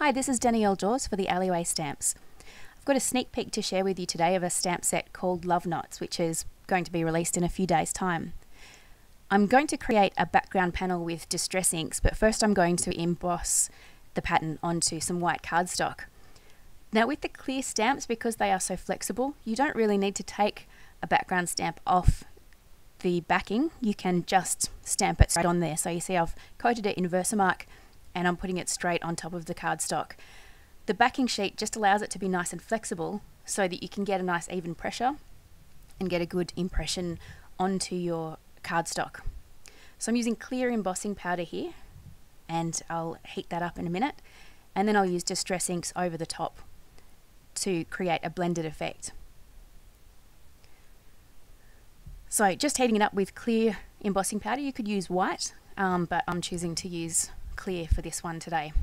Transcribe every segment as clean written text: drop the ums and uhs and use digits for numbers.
Hi, this is Danielle Daws for the Alleyway Stamps. I've got a sneak peek to share with you today of a stamp set called Love Knots, which is going to be released in a few days' time. I'm going to create a background panel with distress inks, but first I'm going to emboss the pattern onto some white cardstock. Now with the clear stamps, because they are so flexible, you don't really need to take a background stamp off the backing. You can just stamp it straight on there. So you see I've coated it in Versamark and I'm putting it straight on top of the cardstock. The backing sheet just allows it to be nice and flexible so that you can get a nice even pressure and get a good impression onto your cardstock. So I'm using clear embossing powder here, and I'll heat that up in a minute, and then I'll use distress inks over the top to create a blended effect. So just heating it up with clear embossing powder. You could use white, but I'm choosing to use clear for this one today.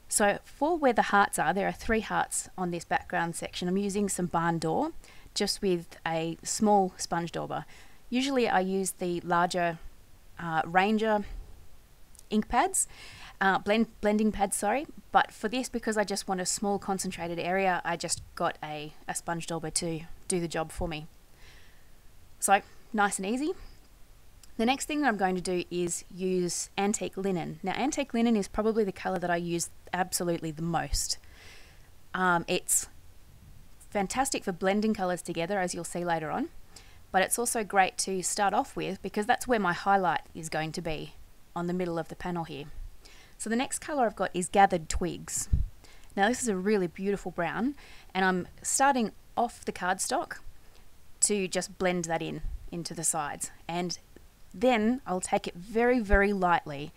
So for where the hearts are, there are 3 hearts on this background section. I'm using some barn door just with a small sponge dauber. Usually I use the larger Ranger ink pads, blending pads, sorry, but for this, because I just want a small concentrated area, I just got a sponge dauber to do the job for me. So nice and easy. The next thing that I'm going to do is use antique linen. Now antique linen is probably the colour that I use absolutely the most. It's fantastic for blending colours together, as you'll see later on, but it's also great to start off with because that's where my highlight is going to be, on the middle of the panel here. So the next colour I've got is Gathered Twigs. Now this is a really beautiful brown, and I'm starting off the cardstock to just blend that into the sides, and then I'll take it very, very lightly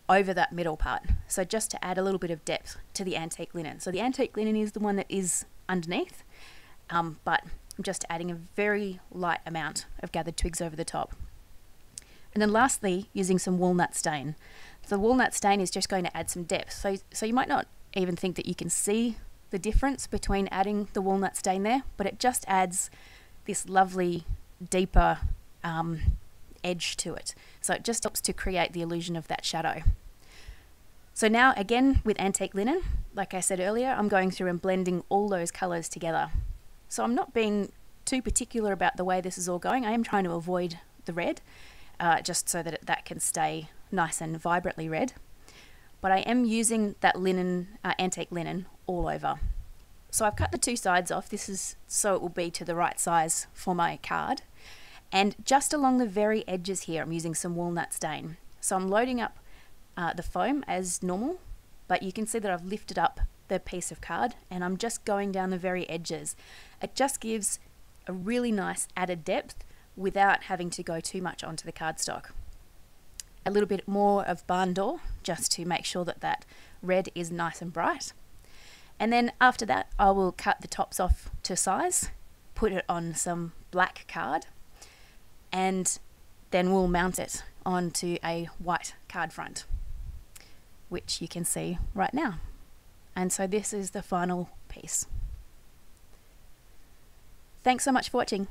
over that middle part, so just to add a little bit of depth to the antique linen. So the antique linen is the one that is underneath, but I'm just adding a very light amount of gathered twigs over the top. And then lastly, using some walnut stain. So the walnut stain is just going to add some depth, so you might not even think that you can see the difference between adding the walnut stain there, but it just adds this lovely deeper edge to it. So it just helps to create the illusion of that shadow. So now again with antique linen, like I said earlier, I'm going through and blending all those colours together. So I'm not being too particular about the way this is all going. I am trying to avoid the red, just so that that can stay nice and vibrantly red. But I am using that linen, antique linen, all over. So I've cut the 2 sides off. This is so it will be to the right size for my card. And just along the very edges here, I'm using some walnut stain. So I'm loading up the foam as normal, but you can see that I've lifted up the piece of card and I'm just going down the very edges. It just gives a really nice added depth without having to go too much onto the cardstock. A little bit more of barn door just to make sure that that red is nice and bright. And then after that, I will cut the tops off to size, put it on some black card, and then we'll mount it onto a white card front, which you can see right now. And so this is the final piece. Thanks so much for watching.